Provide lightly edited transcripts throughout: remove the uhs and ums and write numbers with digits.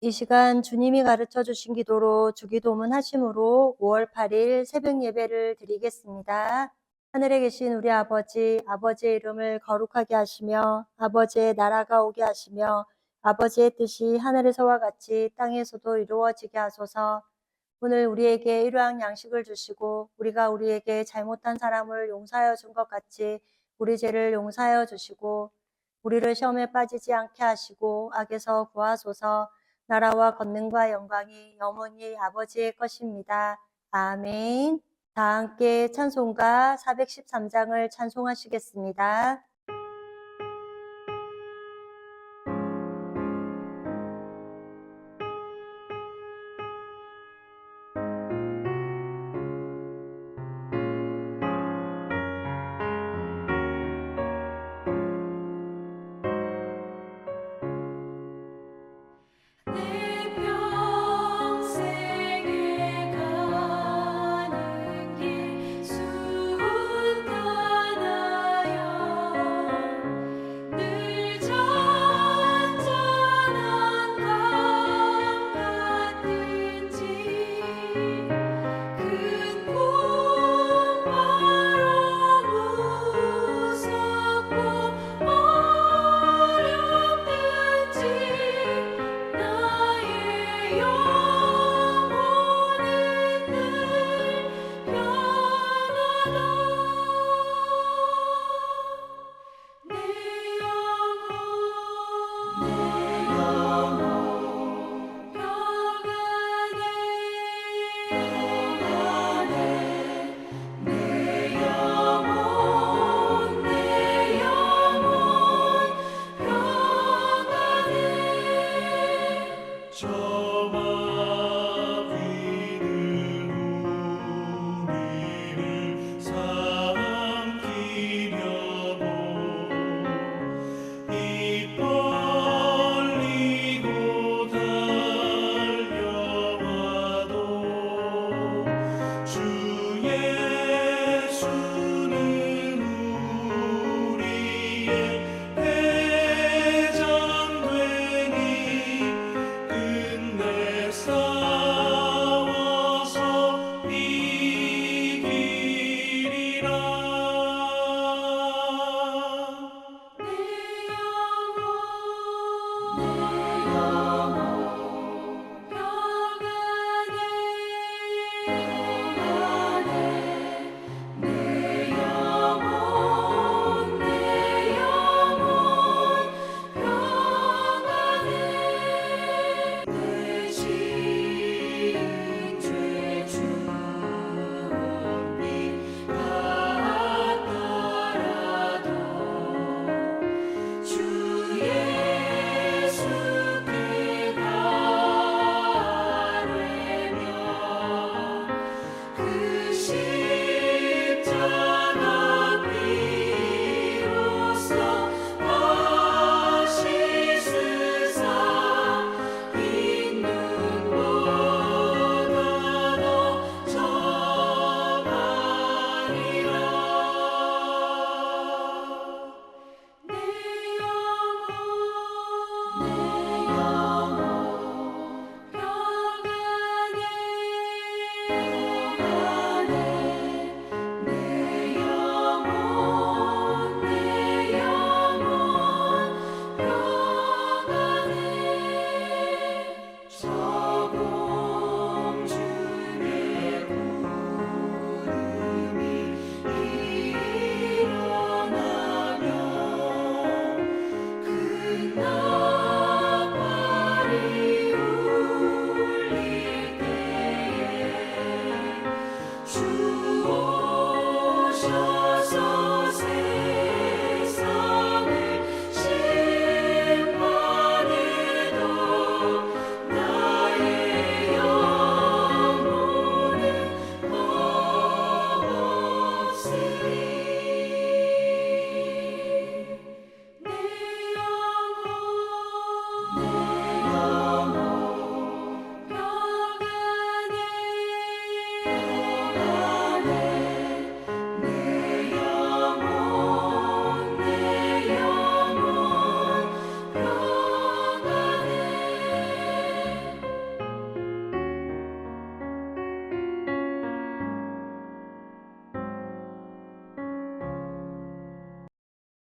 이 시간 주님이 가르쳐 주신 기도로 주기도문 하심으로 5월 8일 새벽 예배를 드리겠습니다. 하늘에 계신 우리 아버지, 아버지의 이름을 거룩하게 하시며 아버지의 나라가 오게 하시며 아버지의 뜻이 하늘에서와 같이 땅에서도 이루어지게 하소서. 오늘 우리에게 일용할 양식을 주시고 우리가 우리에게 잘못한 사람을 용서하여 준 것 같이 우리 죄를 용서하여 주시고 우리를 시험에 빠지지 않게 하시고 악에서 구하소서. 나라와 권능과 영광이 영원히 아버지의 것입니다. 아멘. 다 함께 찬송가 413장을 찬송하시겠습니다. 내 평생에 가는 길 순탄하여 늘 잔잔한 강 같은지 큰 풍파로 무섭고 어렵든지 나의 영혼은 늘 편하다. 내 영혼 평안해 내 영혼 평안해 저와 위는 우리를 삼키려고 입 벌리고 달려와도 주 예수는 우리의 대전되니 끝내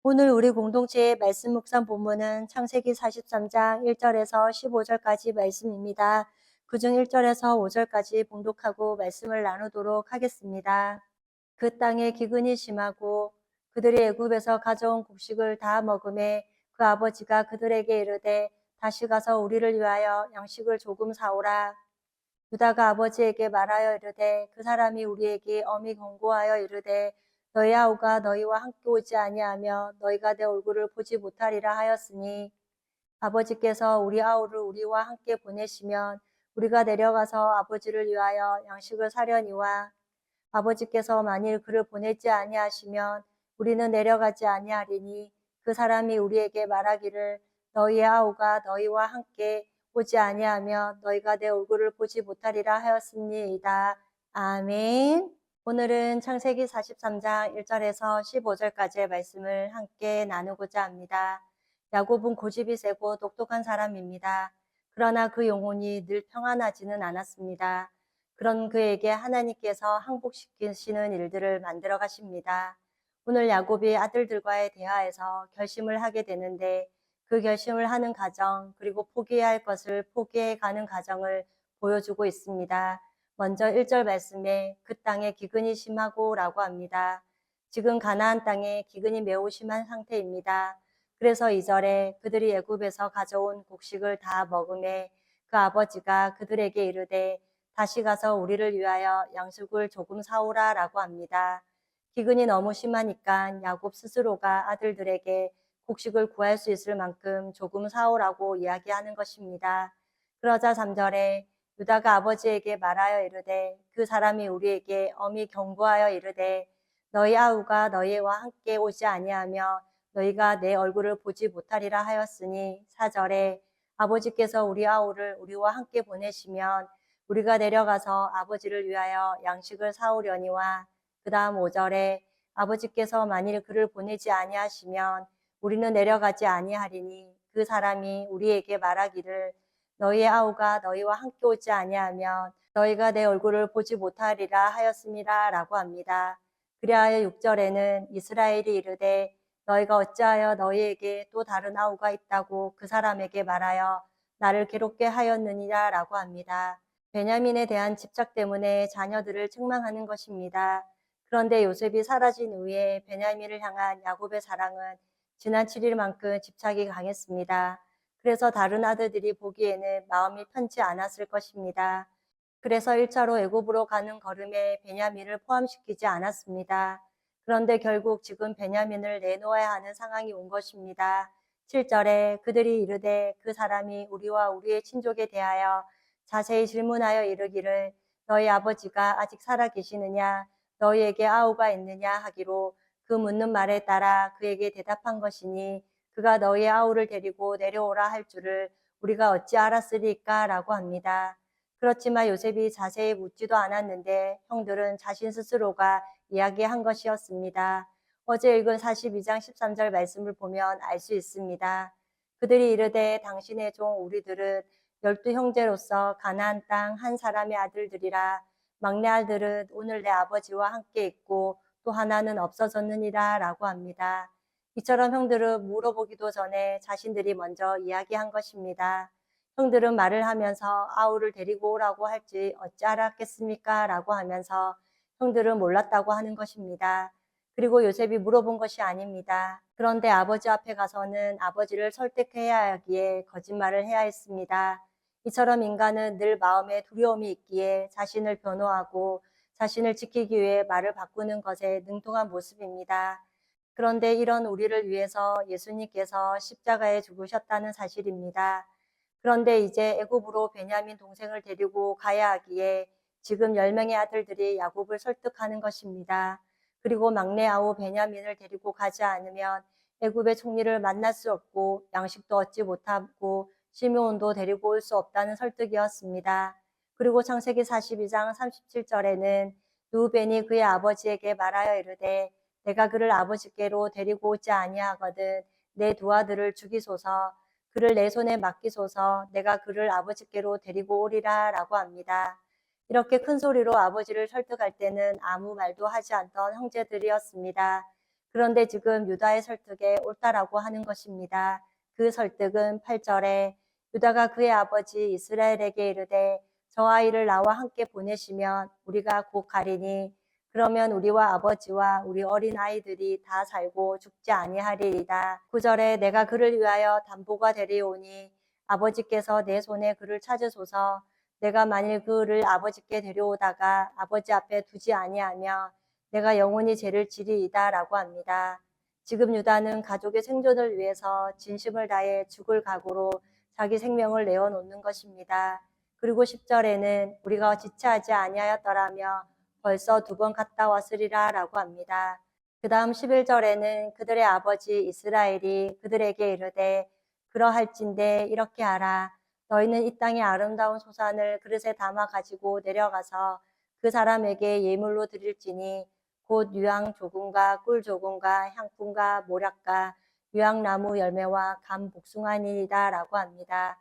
오늘 우리 공동체의 말씀 묵상 본문은 창세기 43장 1절에서 15절까지 말씀입니다. 그중 1절에서 5절까지 봉독하고 말씀을 나누도록 하겠습니다. 그 땅에 기근이 심하고 그들이 애굽에서 가져온 곡식을 다 먹음에 그 아버지가 그들에게 이르되 다시 가서 우리를 위하여 양식을 조금 사오라. 유다가 아버지에게 말하여 이르되 그 사람이 우리에게 엄히 경고하여 이르되 너희 아우가 너희와 함께 오지 아니하며 너희가 내 얼굴을 보지 못하리라 하였으니 아버지께서 우리 아우를 우리와 함께 보내시면 우리가 내려가서 아버지를 위하여 양식을 사려니와 아버지께서 만일 그를 보내지 아니하시면 우리는 내려가지 아니하리니 그 사람이 우리에게 말하기를 너희의 아우가 너희와 함께 오지 아니하며 너희가 내 얼굴을 보지 못하리라 하였습니다. 아멘. 오늘은 창세기 43장 1절에서 15절까지의 말씀을 함께 나누고자 합니다. 야곱은 고집이 세고 똑똑한 사람입니다. 그러나 그 영혼이 늘 평안하지는 않았습니다. 그런 그에게 하나님께서 항복시키시는 일들을 만들어 가십니다. 오늘 야곱이 아들들과의 대화에서 결심을 하게 되는데 그 결심을 하는 과정 그리고 포기해야 할 것을 포기해 가는 과정을 보여주고 있습니다. 먼저 1절 말씀에 그 땅에 기근이 심하고 라고 합니다. 지금 가나안 땅에 기근이 매우 심한 상태입니다. 그래서 2절에 그들이 애굽에서 가져온 곡식을 다 먹음에 그 아버지가 그들에게 이르되 다시 가서 우리를 위하여 양식을 조금 사오라 라고 합니다. 기근이 너무 심하니까 야곱 스스로가 아들들에게 곡식을 구할 수 있을 만큼 조금 사오라고 이야기하는 것입니다. 그러자 3절에 유다가 아버지에게 말하여 이르되 그 사람이 우리에게 엄히 경고하여 이르되 너희 아우가 너희와 함께 오지 아니하며 너희가 내 얼굴을 보지 못하리라 하였으니 4절에 아버지께서 우리 아우를 우리와 함께 보내시면 우리가 내려가서 아버지를 위하여 양식을 사오려니와 그 다음 5절에 아버지께서 만일 그를 보내지 아니하시면 우리는 내려가지 아니하리니 그 사람이 우리에게 말하기를 너희의 아우가 너희와 함께 오지 아니하면 너희가 내 얼굴을 보지 못하리라 하였습니다 라고 합니다. 그리하여 6절에는 이스라엘이 이르되 너희가 어찌하여 너희에게 또 다른 아우가 있다고 그 사람에게 말하여 나를 괴롭게 하였느니라 라고 합니다. 베냐민에 대한 집착 때문에 자녀들을 책망하는 것입니다. 그런데 요셉이 사라진 후에 베냐민을 향한 야곱의 사랑은 지나칠 일만큼 집착이 강했습니다. 그래서 다른 아들들이 보기에는 마음이 편치 않았을 것입니다. 그래서 1차로 애굽으로 가는 걸음에 베냐민을 포함시키지 않았습니다. 그런데 결국 지금 베냐민을 내놓아야 하는 상황이 온 것입니다. 7절에 그들이 이르되 그 사람이 우리와 우리의 친족에 대하여 자세히 질문하여 이르기를 너희 아버지가 아직 살아 계시느냐 너희에게 아우가 있느냐 하기로 그 묻는 말에 따라 그에게 대답한 것이니 그가 너희 아우를 데리고 내려오라 할 줄을 우리가 어찌 알았으리까 라고 합니다. 그렇지만 요셉이 자세히 묻지도 않았는데 형들은 자신 스스로가 이야기한 것이었습니다. 어제 읽은 42장 13절 말씀을 보면 알 수 있습니다. 그들이 이르되 당신의 종 우리들은 12형제로서 가나안 땅 한 사람의 아들들이라 막내 아들은 오늘 내 아버지와 함께 있고 또 하나는 없어졌느니라 라고 합니다. 이처럼 형들은 물어보기도 전에 자신들이 먼저 이야기한 것입니다. 형들은 말을 하면서 아우를 데리고 오라고 할지 어찌 알았겠습니까? 라고 하면서 형들은 몰랐다고 하는 것입니다. 그리고 요셉이 물어본 것이 아닙니다. 그런데 아버지 앞에 가서는 아버지를 설득해야 하기에 거짓말을 해야 했습니다. 이처럼 인간은 늘 마음에 두려움이 있기에 자신을 변호하고 자신을 지키기 위해 말을 바꾸는 것에 능통한 모습입니다. 그런데 이런 우리를 위해서 예수님께서 십자가에 죽으셨다는 사실입니다. 그런데 이제 애굽으로 베냐민 동생을 데리고 가야 하기에 지금 10명의 아들들이 야곱을 설득하는 것입니다. 그리고 막내 아우 베냐민을 데리고 가지 않으면 애굽의 총리를 만날 수 없고 양식도 얻지 못하고 시므온도 데리고 올 수 없다는 설득이었습니다. 그리고 창세기 42장 37절에는 루벤이 그의 아버지에게 말하여 이르되 내가 그를 아버지께로 데리고 오지 아니하거든 내 두 아들을 죽이소서 그를 내 손에 맡기소서 내가 그를 아버지께로 데리고 오리라 라고 합니다. 이렇게 큰 소리로 아버지를 설득할 때는 아무 말도 하지 않던 형제들이었습니다. 그런데 지금 유다의 설득에 옳다라고 하는 것입니다. 그 설득은 8절에 유다가 그의 아버지 이스라엘에게 이르되 저 아이를 나와 함께 보내시면 우리가 곧 가리니 그러면 우리와 아버지와 우리 어린 아이들이 다 살고 죽지 아니하리이다. 9절에 내가 그를 위하여 담보가 되리오니 아버지께서 내 손에 그를 찾으소서. 내가 만일 그를 아버지께 데려오다가 아버지 앞에 두지 아니하며 내가 영원히 죄를 지리이다라고 합니다. 지금 유다는 가족의 생존을 위해서 진심을 다해 죽을 각오로 자기 생명을 내어놓는 것입니다. 그리고 10절에는 우리가 지체하지 아니하였더라며 벌써 2번 갔다 왔으리라 라고 합니다. 그 다음 11절에는 그들의 아버지 이스라엘이 그들에게 이르되 그러할진대 이렇게 하라. 너희는 이 땅의 아름다운 소산을 그릇에 담아 가지고 내려가서 그 사람에게 예물로 드릴지니 곧 유향 조금과 꿀 조금과 향품과 모략과 유향나무 열매와 감 복숭아니이다 라고 합니다.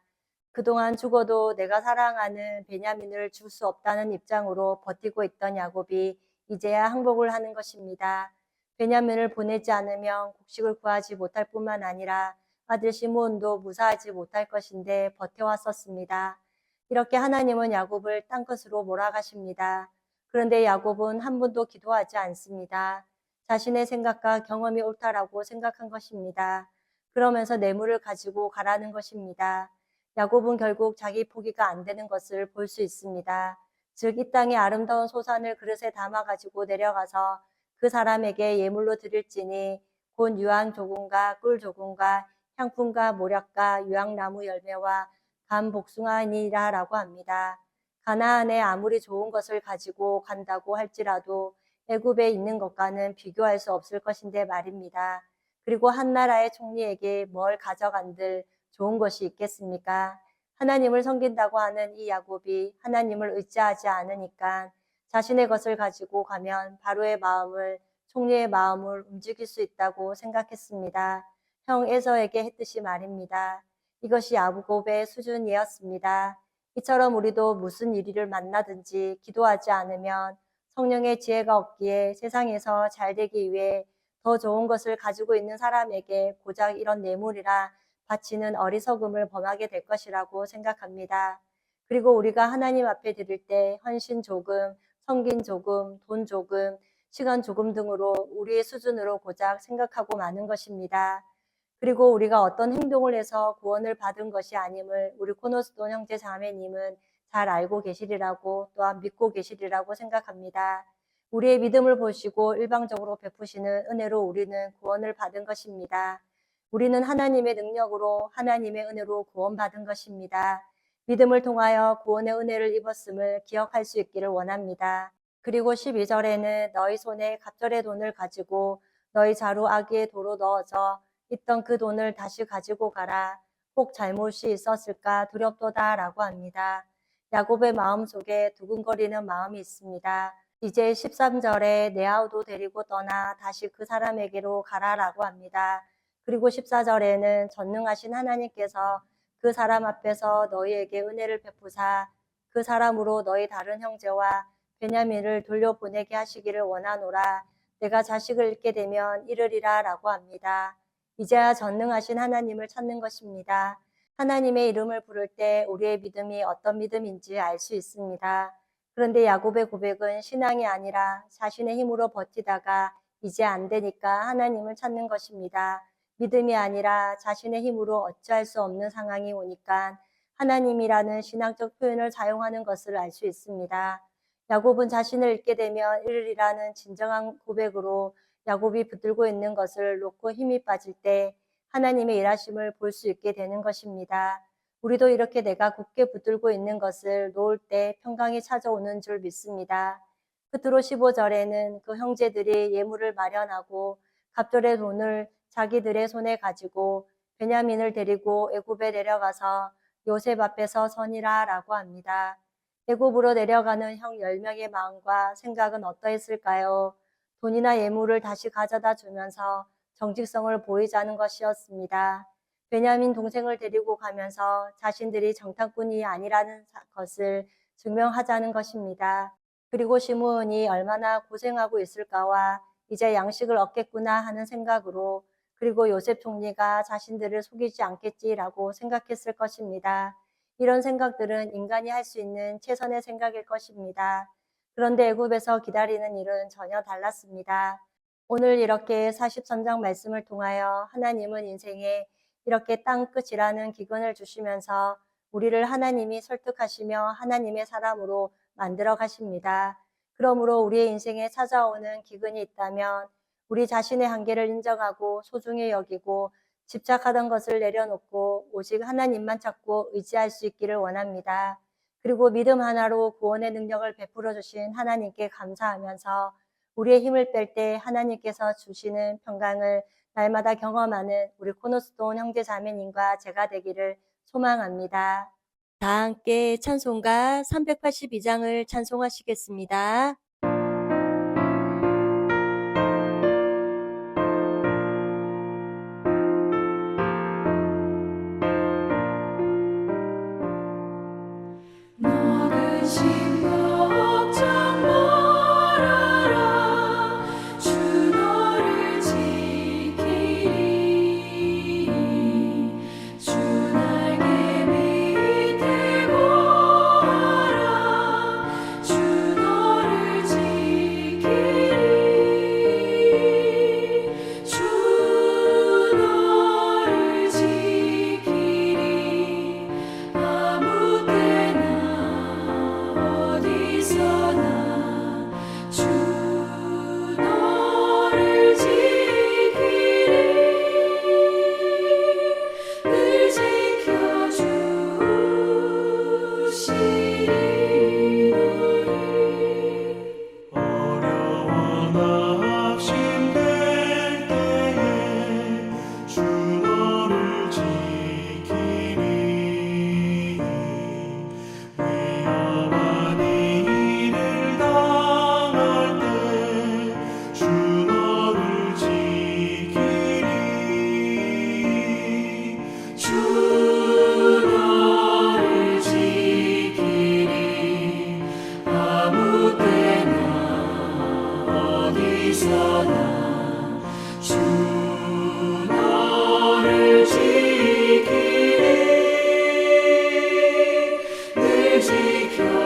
그동안 죽어도 내가 사랑하는 베냐민을 줄 수 없다는 입장으로 버티고 있던 야곱이 이제야 항복을 하는 것입니다. 베냐민을 보내지 않으면 곡식을 구하지 못할 뿐만 아니라 아들 시므온도 무사하지 못할 것인데 버텨왔었습니다. 이렇게 하나님은 야곱을 땅끝으로 몰아가십니다. 그런데 야곱은 한 번도 기도하지 않습니다. 자신의 생각과 경험이 옳다라고 생각한 것입니다. 그러면서 뇌물을 가지고 가라는 것입니다. 야곱은 결국 자기 포기가 안 되는 것을 볼 수 있습니다. 즉, 이 땅의 아름다운 소산을 그릇에 담아 가지고 내려가서 그 사람에게 예물로 드릴지니 곧 유황 조금과 꿀 조금과 향품과 모략과 유황나무 열매와 감 복숭아니라라고 합니다. 가나안에 아무리 좋은 것을 가지고 간다고 할지라도 애굽에 있는 것과는 비교할 수 없을 것인데 말입니다. 그리고 한 나라의 총리에게 뭘 가져간들 좋은 것이 있겠습니까? 하나님을 섬긴다고 하는 이 야곱이 하나님을 의지하지 않으니까 자신의 것을 가지고 가면 바로의 마음을, 총리의 마음을 움직일 수 있다고 생각했습니다. 형 에서에게 했듯이 말입니다. 이것이 야곱의 수준이었습니다. 이처럼 우리도 무슨 일을 만나든지 기도하지 않으면 성령의 지혜가 없기에 세상에서 잘 되기 위해 더 좋은 것을 가지고 있는 사람에게 고작 이런 뇌물이라 바치는 어리석음을 범하게 될 것이라고 생각합니다. 그리고 우리가 하나님 앞에 드릴 때 헌신 조금, 섬긴 조금, 돈 조금, 시간 조금 등으로 우리의 수준으로 고작 생각하고 마는 것입니다. 그리고 우리가 어떤 행동을 해서 구원을 받은 것이 아님을 우리 코너스톤 형제 자매님은 잘 알고 계시리라고 또한 믿고 계시리라고 생각합니다. 우리의 믿음을 보시고 일방적으로 베푸시는 은혜로 우리는 구원을 받은 것입니다. 우리는 하나님의 능력으로 하나님의 은혜로 구원받은 것입니다. 믿음을 통하여 구원의 은혜를 입었음을 기억할 수 있기를 원합니다. 그리고 12절에는 너희 손에 갑절의 돈을 가지고 너희 자루 아기의 도로 넣어져 있던 그 돈을 다시 가지고 가라. 혹 잘못이 있었을까 두렵도다 라고 합니다. 야곱의 마음속에 두근거리는 마음이 있습니다. 이제 13절에 내 아우도 데리고 떠나 다시 그 사람에게로 가라라고 합니다. 그리고 14절에는 전능하신 하나님께서 그 사람 앞에서 너희에게 은혜를 베푸사 그 사람으로 너희 다른 형제와 베냐민을 돌려보내게 하시기를 원하노라. 내가 자식을 잃게 되면 이르리라 라고 합니다. 이제야 전능하신 하나님을 찾는 것입니다. 하나님의 이름을 부를 때 우리의 믿음이 어떤 믿음인지 알 수 있습니다. 그런데 야곱의 고백은 신앙이 아니라 자신의 힘으로 버티다가 이제 안 되니까 하나님을 찾는 것입니다. 믿음이 아니라 자신의 힘으로 어찌할 수 없는 상황이 오니까 하나님이라는 신앙적 표현을 사용하는 것을 알 수 있습니다. 야곱은 자신을 잃게 되면 이르리라는 진정한 고백으로 야곱이 붙들고 있는 것을 놓고 힘이 빠질 때 하나님의 일하심을 볼 수 있게 되는 것입니다. 우리도 이렇게 내가 굳게 붙들고 있는 것을 놓을 때 평강이 찾아오는 줄 믿습니다. 끝으로 15절에는 그 형제들이 예물을 마련하고 갑절의 돈을 자기들의 손에 가지고 베냐민을 데리고 애굽에 내려가서 요셉 앞에서 서니라 라고 합니다. 애굽으로 내려가는 형 10명의 마음과 생각은 어떠했을까요? 돈이나 예물을 다시 가져다 주면서 정직성을 보이자는 것이었습니다. 베냐민 동생을 데리고 가면서 자신들이 정탐꾼이 아니라는 것을 증명하자는 것입니다. 그리고 시므온이 얼마나 고생하고 있을까와 이제 양식을 얻겠구나 하는 생각으로, 그리고 요셉 총리가 자신들을 속이지 않겠지라고 생각했을 것입니다. 이런 생각들은 인간이 할 수 있는 최선의 생각일 것입니다. 그런데 애굽에서 기다리는 일은 전혀 달랐습니다. 오늘 이렇게 43장 말씀을 통하여 하나님은 인생에 이렇게 땅끝이라는 기근을 주시면서 우리를 하나님이 설득하시며 하나님의 사람으로 만들어 가십니다. 그러므로 우리의 인생에 찾아오는 기근이 있다면 우리 자신의 한계를 인정하고 소중히 여기고 집착하던 것을 내려놓고 오직 하나님만 찾고 의지할 수 있기를 원합니다. 그리고 믿음 하나로 구원의 능력을 베풀어 주신 하나님께 감사하면서 우리의 힘을 뺄 때 하나님께서 주시는 평강을 날마다 경험하는 우리 코너스톤 형제 자매님과 제가 되기를 소망합니다. 다 함께 찬송가 382장을 찬송하시겠습니다. 너는 걱정 말아라 주 너를 지키리 주 날개 밑에 거하라 주 너를 지키리 주 너를 지키리 아무 때나 어디서나 주 너를 지키리 늘 지켜주시리 너를 어려워 낙심될 때에 주 너를 지키리 위험한 일을 당할 때 주 너를 지키리 주 너를 지키리 아무 때나 어디서나 주 너를 지키리 늘 지켜주시리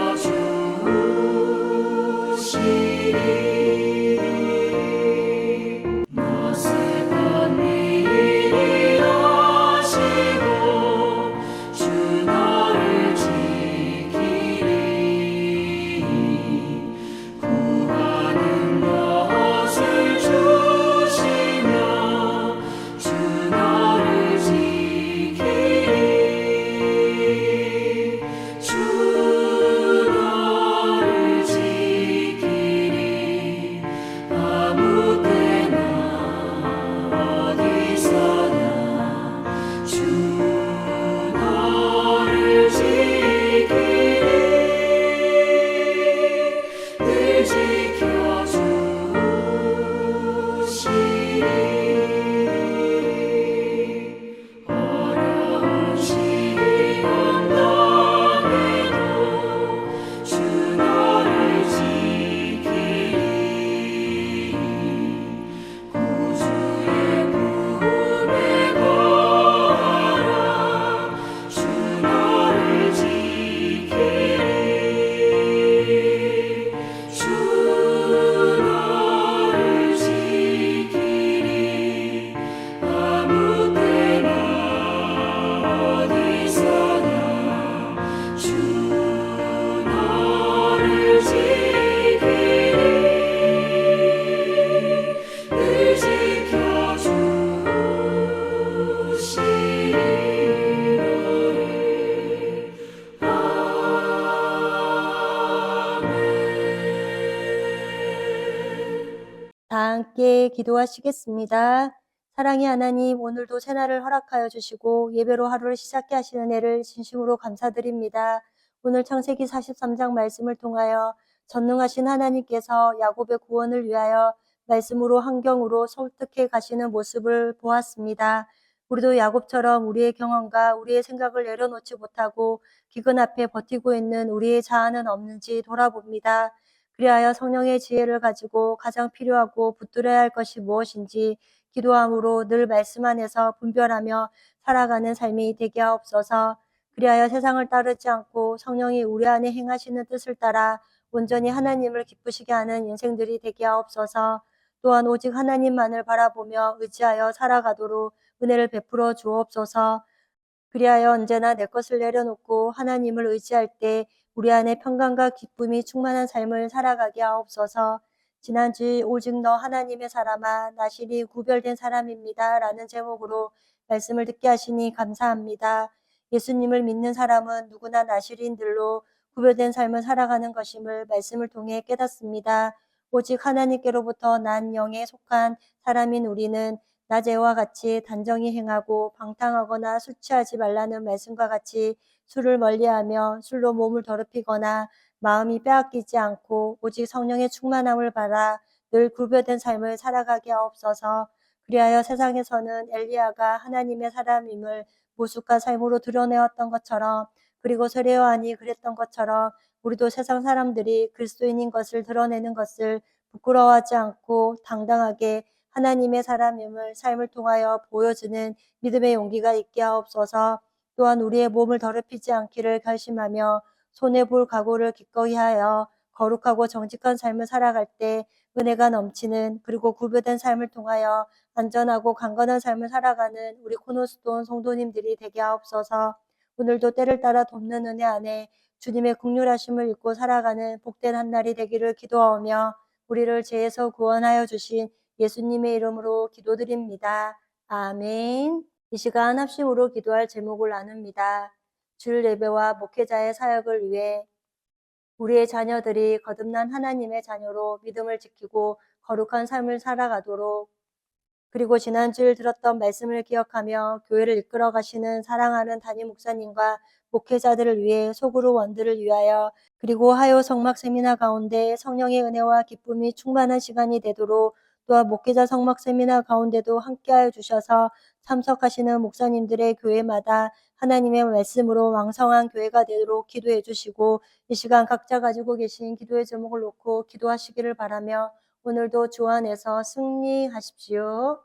어색한 일이 하시고 주 너를 지키리 구하는 것을 주시며 주 너를 지키리 주 너를 지키리 아무 때나 어디서나 주 너를 지키리 늘 지켜주시리 어려운 시험 당해도 주 너를 지키리 구주의 품에 거하라 주 너를 지키리 주 너를 지키리 아무 때나 어디서나 주 너를 지키리 늘 지켜주시리 너를 다 함께 기도하시겠습니다. 사랑의 하나님, 오늘도 새날을 허락하여 주시고 예배로 하루를 시작케 하시는 애를 진심으로 감사드립니다. 오늘 창세기 43장 말씀을 통하여 전능하신 하나님께서 야곱의 구원을 위하여 말씀으로 환경으로 설득해 가시는 모습을 보았습니다. 우리도 야곱처럼 우리의 경험과 우리의 생각을 내려놓지 못하고 기근 앞에 버티고 있는 우리의 자아는 없는지 돌아봅니다. 그리하여 성령의 지혜를 가지고 가장 필요하고 붙들어야 할 것이 무엇인지 기도함으로 늘 말씀 안에서 분별하며 살아가는 삶이 되게 하옵소서. 그리하여 세상을 따르지 않고 성령이 우리 안에 행하시는 뜻을 따라 온전히 하나님을 기쁘시게 하는 인생들이 되게 하옵소서. 또한 오직 하나님만을 바라보며 의지하여 살아가도록 은혜를 베풀어 주옵소서. 그리하여 언제나 내 것을 내려놓고 하나님을 의지할 때 우리 안에 평강과 기쁨이 충만한 삶을 살아가게 하옵소서. 지난주 오직 너 하나님의 사람아 나실이 구별된 사람입니다 라는 제목으로 말씀을 듣게 하시니 감사합니다. 예수님을 믿는 사람은 누구나 나실인들로 구별된 삶을 살아가는 것임을 말씀을 통해 깨닫습니다. 오직 하나님께로부터 난 영에 속한 사람인 우리는 낮에와 같이 단정히 행하고 방탕하거나 술 취하지 말라는 말씀과 같이 술을 멀리하며 술로 몸을 더럽히거나 마음이 빼앗기지 않고 오직 성령의 충만함을 바라 늘 구별된 삶을 살아가게 하옵소서. 그리하여 세상에서는 엘리야가 하나님의 사람임을 모습과 삶으로 드러내었던 것처럼 그리고 세례요한이 그랬던 것처럼 우리도 세상 사람들이 그리스도인인 것을 드러내는 것을 부끄러워하지 않고 당당하게 하나님의 사람임을 삶을 통하여 보여주는 믿음의 용기가 있게 하옵소서. 또한 우리의 몸을 더럽히지 않기를 결심하며 손해볼 각오를 기꺼이 하여 거룩하고 정직한 삶을 살아갈 때 은혜가 넘치는 그리고 구별된 삶을 통하여 안전하고 강건한 삶을 살아가는 우리 코너스톤 성도님들이 되게 하옵소서. 오늘도 때를 따라 돕는 은혜 안에 주님의 긍휼하심을 입고 살아가는 복된 한 날이 되기를 기도하오며 우리를 죄에서 구원하여 주신 예수님의 이름으로 기도드립니다. 아멘. 이 시간 합심으로 기도할 제목을 나눕니다. 주일 예배와 목회자의 사역을 위해 우리의 자녀들이 거듭난 하나님의 자녀로 믿음을 지키고 거룩한 삶을 살아가도록 그리고 지난주일 들었던 말씀을 기억하며 교회를 이끌어 가시는 사랑하는 담임 목사님과 목회자들을 위해 소그룹 원들을 위하여 그리고 하요 성막 세미나 가운데 성령의 은혜와 기쁨이 충만한 시간이 되도록 또한 목회자 성막 세미나 가운데도 함께하여 주셔서 참석하시는 목사님들의 교회마다 하나님의 말씀으로 왕성한 교회가 되도록 기도해 주시고 이 시간 각자 가지고 계신 기도의 제목을 놓고 기도하시기를 바라며 오늘도 주 안에서 승리하십시오.